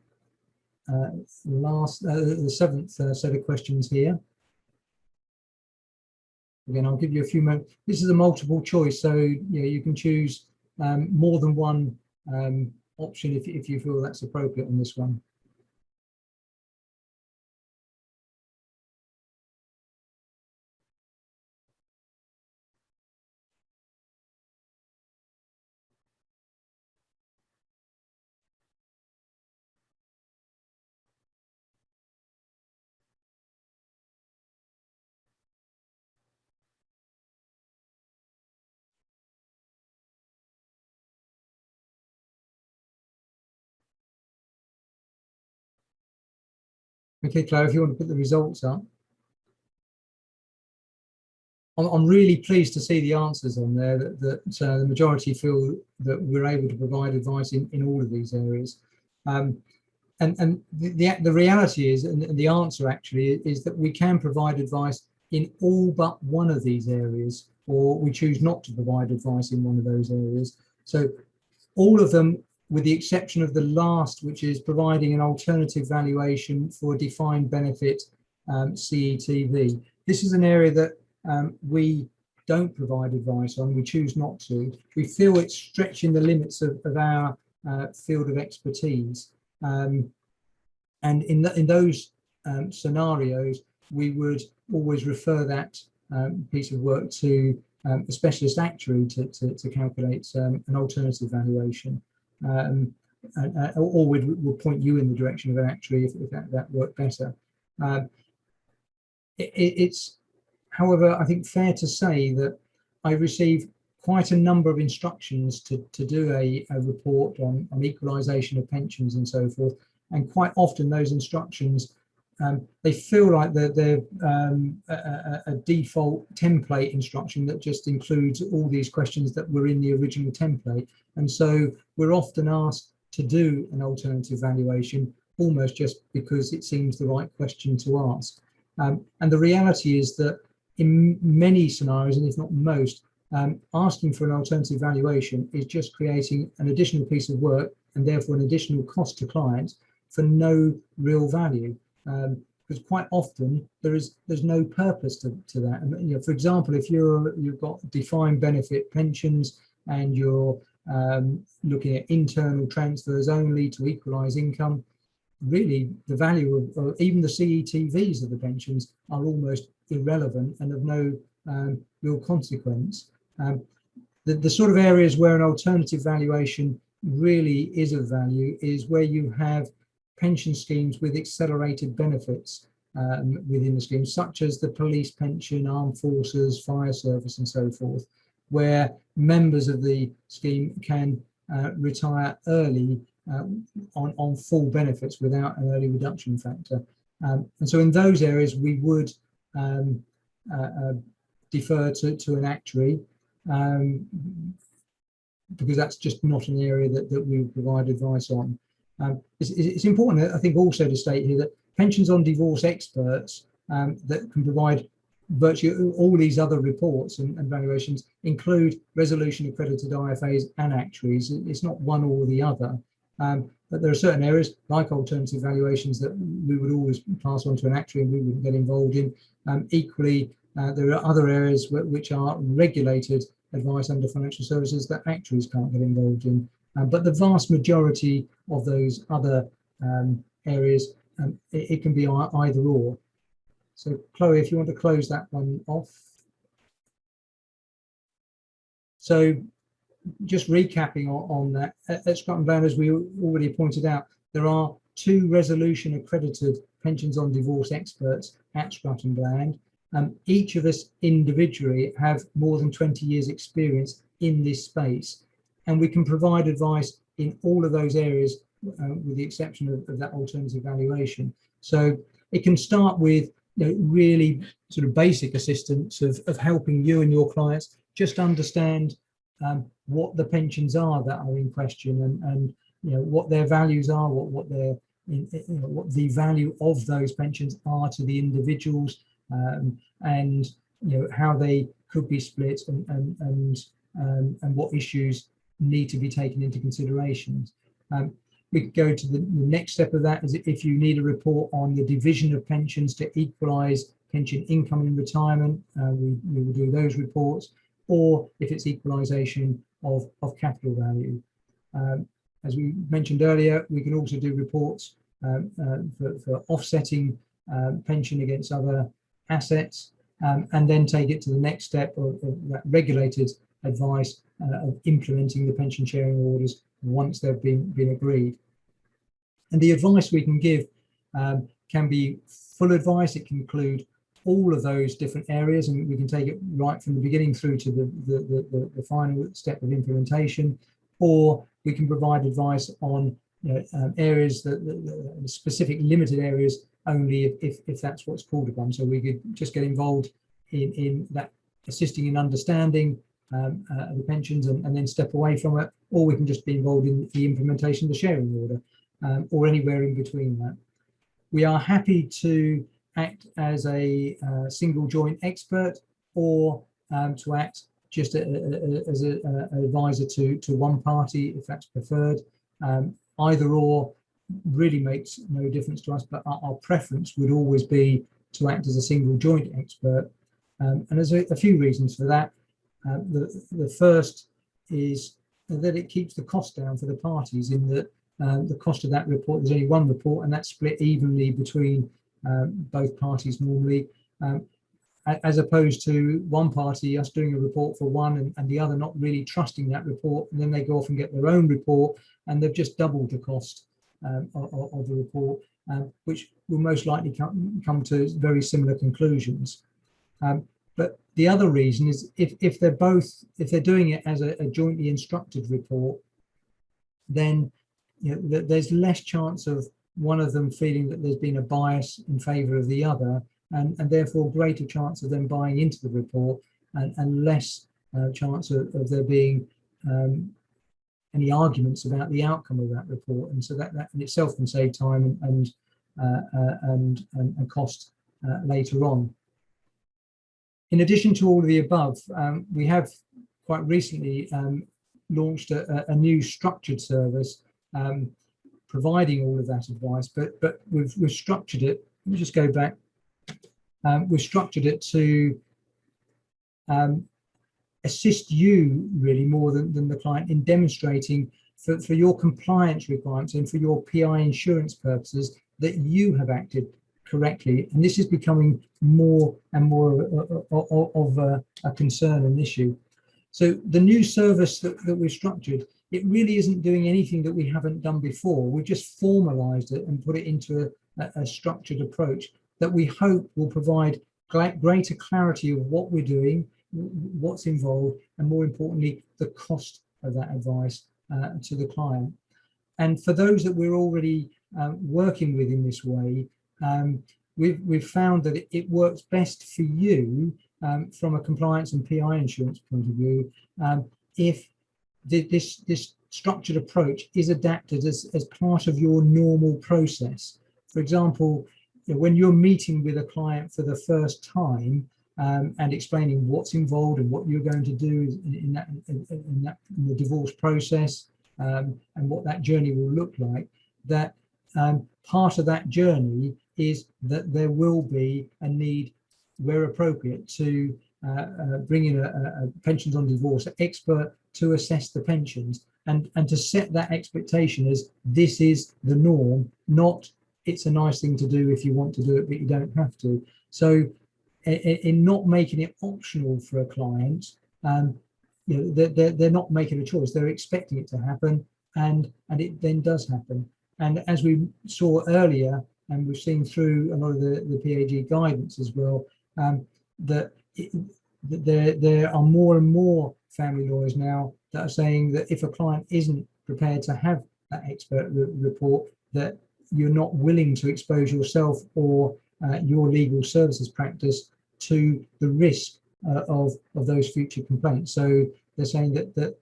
the seventh set of questions here. Again, I'll give you a few moments. This is a multiple choice, so you can choose more than one option if you feel that's appropriate on this one. Okay, Chloe, if you want to put the results up. I'm really pleased to see the answers on there, that the majority feel that we're able to provide advice in all of these areas. And the reality is, and the answer actually is, that we can provide advice in all but one of these areas, or we choose not to provide advice in one of those areas. So all of them, with the exception of the last, which is providing an alternative valuation for a defined benefit CETV. This is an area that we don't provide advice on, we choose not to. We feel it's stretching the limits of our field of expertise. And in those scenarios, we would always refer that piece of work to a specialist actuary to calculate an alternative valuation. Or we'll point you in the direction of an actuary if that worked better. It's, however, I think fair to say that I received quite a number of instructions to do a report on equalisation of pensions and so forth, and quite often those instructions, they feel like they're a default template instruction that just includes all these questions that were in the original template, and so we're often asked to do an alternative valuation almost just because it seems the right question to ask. And the reality is that in many scenarios, and if not most, asking for an alternative valuation is just creating an additional piece of work and therefore an additional cost to clients for no real value. Because quite often there's no purpose to that. And for example, if you've got defined benefit pensions and you're looking at internal transfers only to equalise income, really the value of even the CETVs of the pensions are almost irrelevant and of no real consequence. The sort of areas where an alternative valuation really is of value is where you have pension schemes with accelerated benefits within the scheme, such as the police pension, armed forces, fire service and so forth, where members of the scheme can retire early on full benefits without an early reduction factor. And so in those areas we would defer to an actuary, because that's just not an area that we provide advice on. It's important, I think, also to state here that pensions on divorce experts that can provide virtually all these other reports and valuations, include resolution accredited IFAs and actuaries. It's not one or the other. But there are certain areas like alternative valuations that we would always pass on to an actuary and we wouldn't get involved in. Equally, there are other areas which are regulated advice under financial services that actuaries can't get involved in. But the vast majority of those other areas, it can be either or. So Chloe, if you want to close that one off. So just recapping on that, at Scotland Brown, as we already pointed out, there are 2 resolution accredited pensions on divorce experts at Scotland Brown. Each of us individually have more than 20 years experience in this space, and we can provide advice in all of those areas with the exception of that alternative valuation. So it can start with really sort of basic assistance of helping you and your clients just understand what the pensions are that are in question, and what their values are, what the value of those pensions are to the individuals, and how they could be split, and what issues need to be taken into consideration. We could go to the next step of that, is if you need a report on the division of pensions to equalise pension income in retirement, we will do those reports, or if it's equalisation of capital value. As we mentioned earlier, we can also do reports for offsetting pension against other assets, and then take it to the next step of that regulated advice of implementing the pension sharing orders once they've been agreed. And the advice we can give can be full advice. It can include all of those different areas, and we can take it right from the beginning through to the final step of implementation, or we can provide advice on areas that specific limited areas only if that's what's called upon. So we could just get involved in that, assisting in understanding the pensions and then step away from it, or we can just be involved in the implementation of the sharing order, or anywhere in between that. We are happy to act as a single joint expert, or to act just as an advisor to one party if that's preferred. Either or really makes no difference to us, but our preference would always be to act as a single joint expert. And there's a few reasons for that. The first is that it keeps the cost down for the parties, in that the cost of that report, there's only one report, and that's split evenly between both parties normally, as opposed to one party, us doing a report for one and the other not really trusting that report, and then they go off and get their own report, and they've just doubled the cost of the report, which will most likely come to very similar conclusions. But the other reason is if they're doing it as a jointly instructed report, then there's less chance of one of them feeling that there's been a bias in favour of the other, and therefore greater chance of them buying into the report, and less chance of there being any arguments about the outcome of that report. And so that in itself can save time and cost later on. In addition to all of the above, we have quite recently launched a new structured service providing all of that advice, but we've structured it. Let me just go back. We've structured it to assist you really more than the client in demonstrating for your compliance requirements and for your PI insurance purposes that you have acted correctly. And this is becoming more and more of a concern and issue. So the new service that we've structured, it really isn't doing anything that we haven't done before. We've just formalized it and put it into a structured approach that we hope will provide greater clarity of what we're doing, what's involved, and more importantly, the cost of that advice to the client. And for those that we're already working with in this way, we've found that it works best for you from a compliance and PI insurance point of view if this structured approach is adapted as part of your normal process. For example, when you're meeting with a client for the first time and explaining what's involved and what you're going to do in the divorce process and what that journey will look like, that part of that journey is that there will be a need, where appropriate, to bring in a pensions on divorce expert to assess the pensions and to set that expectation as this is the norm, not it's a nice thing to do if you want to do it, but you don't have to. So in not making it optional for a client, they're not making a choice. They're expecting it to happen, and it then does happen. And as we saw earlier, and we've seen through a lot of the PAG guidance as well, that there are more and more family lawyers now that are saying that if a client isn't prepared to have that expert report, that you're not willing to expose yourself or your legal services practice to the risk of those future complaints. So they're saying that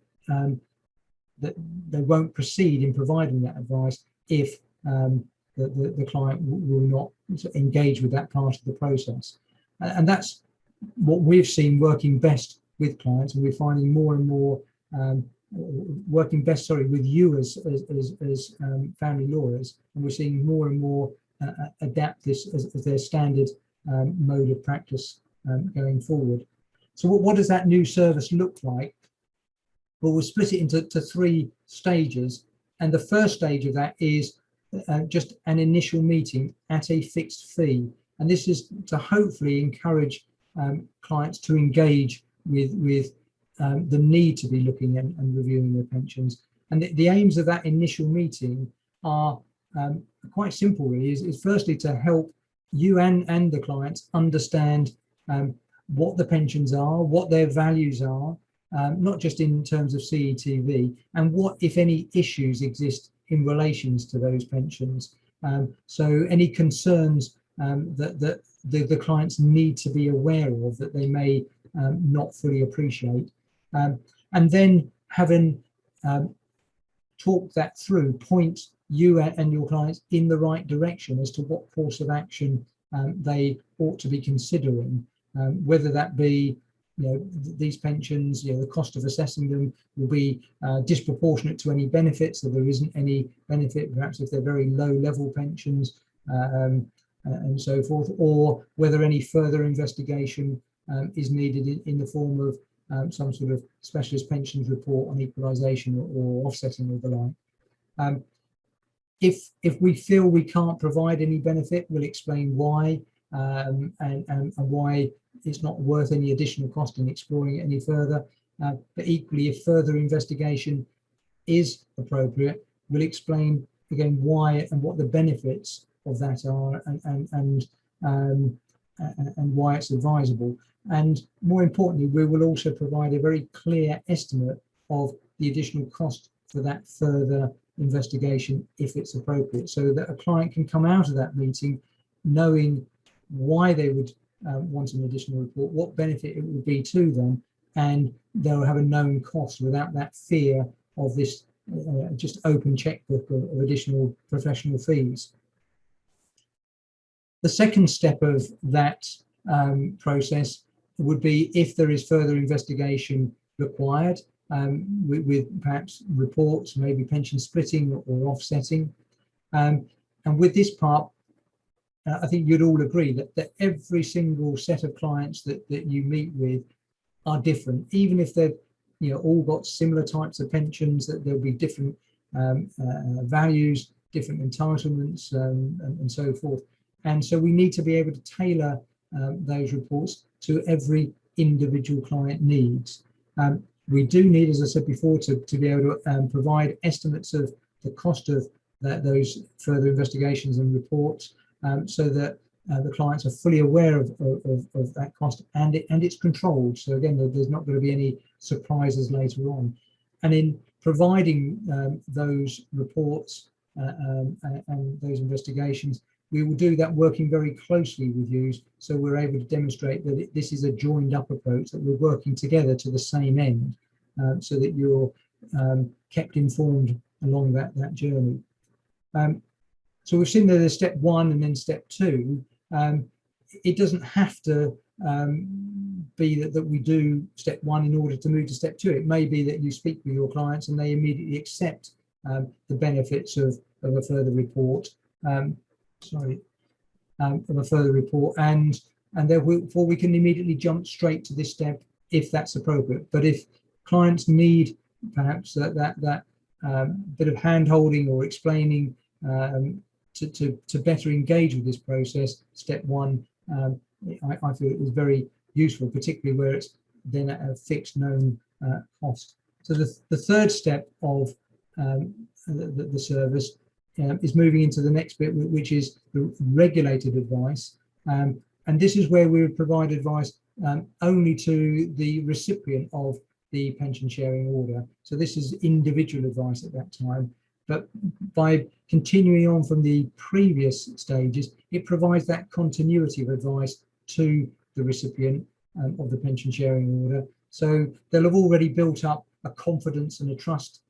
they won't proceed in providing that advice if the client will not engage with that part of the process. And that's what we've seen working best with clients, and we're finding more and more working best, with you as family lawyers, and we're seeing more and more adapt this as their standard mode of practice going forward. So what does that new service look like? Well, we'll split it into three stages, and the first stage of that is just an initial meeting at a fixed fee, and this is to hopefully encourage clients to engage with the need to be looking and reviewing their pensions. And the aims of that initial meeting are quite simple, really. Is firstly to help you and the clients understand what the pensions are, what their values are, not just in terms of CETV, and what, if any, issues exist in relations to those pensions. So any concerns that the clients need to be aware of that they may not fully appreciate. And then having talked that through, point you and your clients in the right direction as to what course of action they ought to be considering, whether that be, these pensions, the cost of assessing them will be disproportionate to any benefits, so there isn't any benefit, perhaps if they're very low level pensions, and so forth, or whether any further investigation is needed in the form of some sort of specialist pensions report on equalisation or offsetting or the like. If we feel we can't provide any benefit, we'll explain why, and why it's not worth any additional cost in exploring it any further. But equally, if further investigation is appropriate, we'll explain again why and what the benefits of that are, and why it's advisable. And more importantly, we will also provide a very clear estimate of the additional cost for that further investigation if it's appropriate, so that a client can come out of that meeting knowing why they would want an additional report, what benefit it will be to them, and they'll have a known cost without that fear of this just open checkbook of additional professional fees. The second step of that process would be if there is further investigation required, with perhaps reports, maybe pension splitting or offsetting. And with this part, I think you'd all agree that every single set of clients that you meet with are different, even if they've all got similar types of pensions, that there'll be different values, different entitlements, and so forth. And so we need to be able to tailor those reports to every individual client needs. We do need, as I said before, to be able to provide estimates of the cost of those further investigations and reports, so that the clients are fully aware of that cost, and it's controlled. So again, there's not going to be any surprises later on. And in providing those reports and those investigations, we will do that working very closely with you, so we're able to demonstrate that this is a joined up approach, that we're working together to the same end, so that you're kept informed along that journey. So we've seen that there's step 1 and then step 2. It doesn't have to be that we do step 1 in order to move to step 2. It may be that you speak with your clients and they immediately accept the benefits of a further report. Of a further report, and therefore we can immediately jump straight to this step if that's appropriate. But if clients need perhaps that bit of hand-holding or explaining to better engage with this process, step 1, I feel it was very useful, particularly where it's then at a fixed known cost. So the third step of the service is moving into the next bit, which is the regulated advice. And this is where we would provide advice only to the recipient of the pension sharing order. So this is individual advice at that time. But by continuing on from the previous stages, it provides that continuity of advice to the recipient of the pension sharing order. So they'll have already built up a confidence and a trust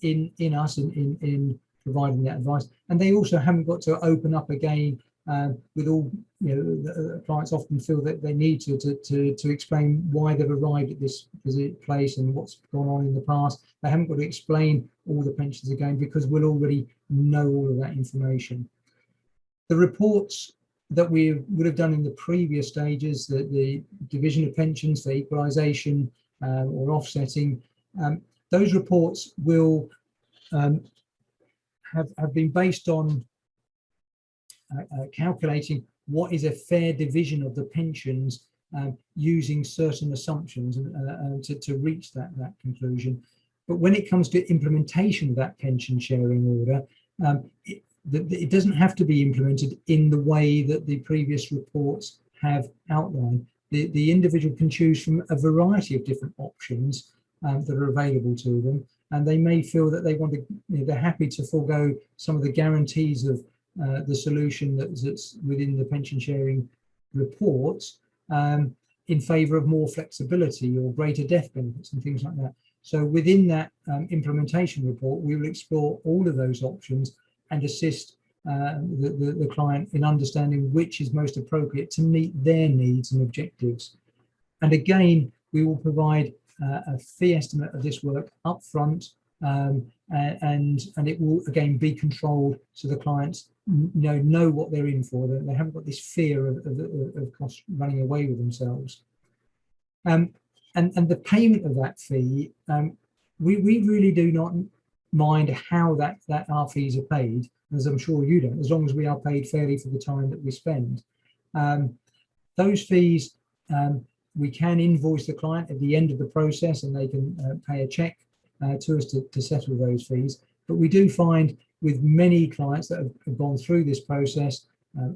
in us in providing that advice, and they also haven't got to open up again with all, the clients often feel that they need to explain why they've arrived at this place and what's gone on in the past. They haven't got to explain all the pensions again because we'll already know all of that information. The reports that we would have done in the previous stages, the division of pensions for equalisation or offsetting, those reports will have been based on calculating what is a fair division of the pensions using certain assumptions to reach that conclusion. But when it comes to implementation of that pension sharing order, it doesn't have to be implemented in the way that the previous reports have outlined. The individual can choose from a variety of different options that are available to them, and they may feel that they want to, they're happy to forego some of the guarantees of the solution that's within the pension sharing reports in favour of more flexibility or greater death benefits and things like that. So within that implementation report, we will explore all of those options and assist the client in understanding which is most appropriate to meet their needs and objectives. And again, we will provide a fee estimate of this work up front, and it will again be controlled so the clients know what they're in for. They haven't got this fear of costs running away with themselves. And the payment of that fee, we really do not mind how our fees are paid, as I'm sure you don't, as long as we are paid fairly for the time that we spend. Those fees, we can invoice the client at the end of the process and they can pay a check to us to settle those fees. But we do find with many clients that have gone through this process,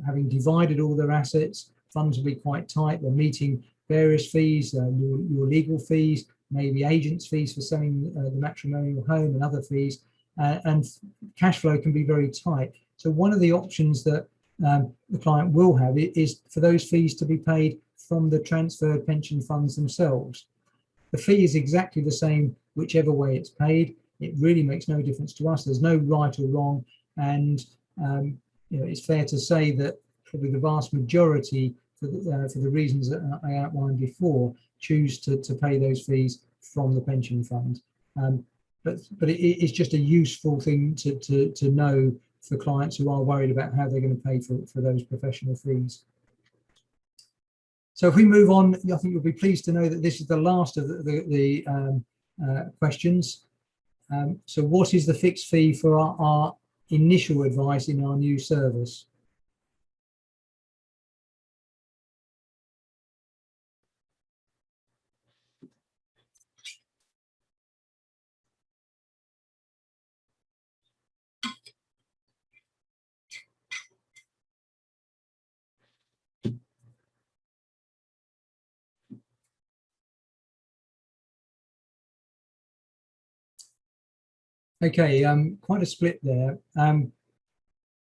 having divided all their assets, funds will be quite tight, they're meeting various fees, your legal fees, maybe agents' fees for selling the matrimonial home and other fees, and cash flow can be very tight. So one of the options that the client will have is for those fees to be paid from the transferred pension funds themselves. The fee is exactly the same whichever way it's paid. It really makes no difference to us. There's no right or wrong, and it's fair to say that probably the vast majority, for the reasons that I outlined before, choose to pay those fees from the pension fund. But it's just a useful thing to know for clients who are worried about how they're going to pay for those professional fees. So if we move on, I think you'll be pleased to know that this is the last of the questions. So what is the fixed fee for our initial advice in our new service? Okay, quite a split there. I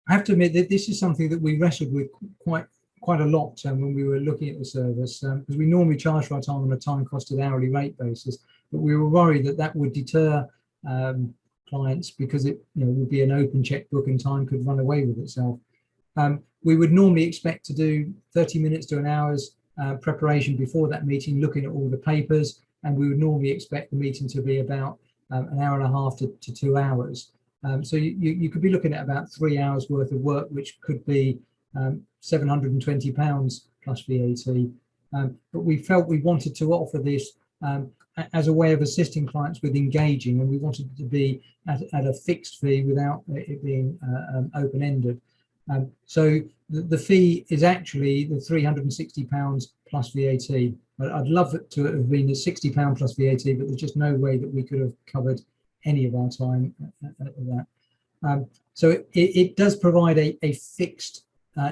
have to admit that this is something that we wrestled with quite a lot when we were looking at the service, because we normally charge for our time on a time-costed hourly rate basis, but we were worried that would deter clients, because it would be an open checkbook and time could run away with itself. We would normally expect to do 30 minutes to an hour's preparation before that meeting, looking at all the papers, and we would normally expect the meeting to be about an hour and a half to 2 hours. So you could be looking at about 3 hours worth of work, which could be £720 plus VAT. But we felt we wanted to offer this as a way of assisting clients with engaging, and we wanted it to be at a fixed fee without it being open-ended. So the fee is actually the £360 plus VAT. I'd love it to have been the £60 plus VAT, but there's just no way that we could have covered any of our time at that. So it does provide a fixed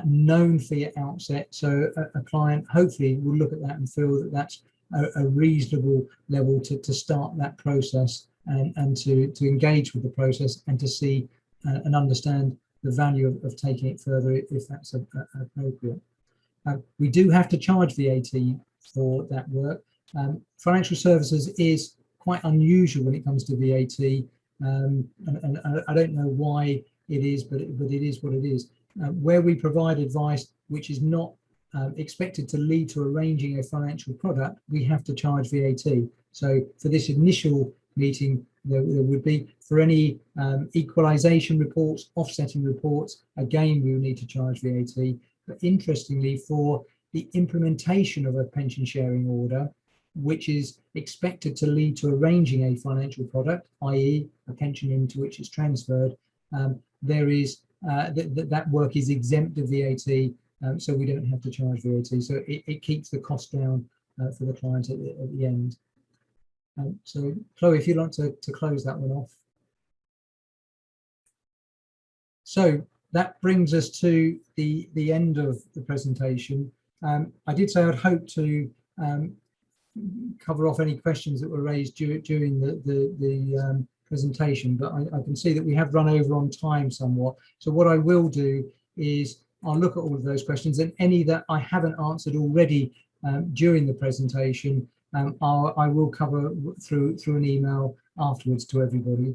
known fee at outset, so a client hopefully will look at that and feel that that's a reasonable level to start that process and to engage with the process and to see and understand the value of taking it further if that's appropriate. We do have to charge VAT for that work. Financial services is quite unusual when it comes to VAT, and I don't know why it is, but it is what it is. Where we provide advice which is not expected to lead to arranging a financial product, we have to charge VAT. So for this initial meeting, there would be, for any equalisation reports, offsetting reports, again we will need to charge VAT. But interestingly, for the implementation of a pension sharing order, which is expected to lead to arranging a financial product, i.e. a pension into which it's transferred, there is that work is exempt of VAT, so we don't have to charge VAT. So it keeps the cost down for the client at the end. So Chloe, if you'd like to close that one off. So that brings us to the end of the presentation. I did say I'd hope to cover off any questions that were raised during the presentation, but I can see that we have run over on time somewhat. So what I will do is I'll look at all of those questions, and any that I haven't answered already during the presentation, I will cover through an email afterwards to everybody.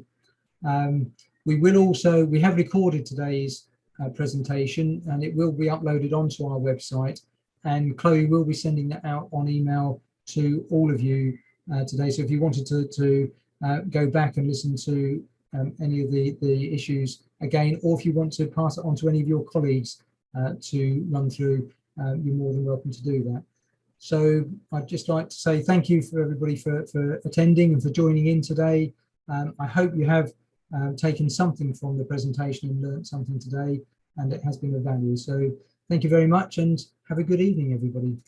We have recorded today's presentation, and it will be uploaded onto our website, and Chloe will be sending that out on email to all of you today. So if you wanted to go back and listen to any of the issues again, or if you want to pass it on to any of your colleagues to run through, you're more than welcome to do that. So I'd just like to say thank you for everybody for attending and for joining in today. I hope you have taken something from the presentation and learned something today, and it has been of value. So thank you very much, and have a good evening, everybody.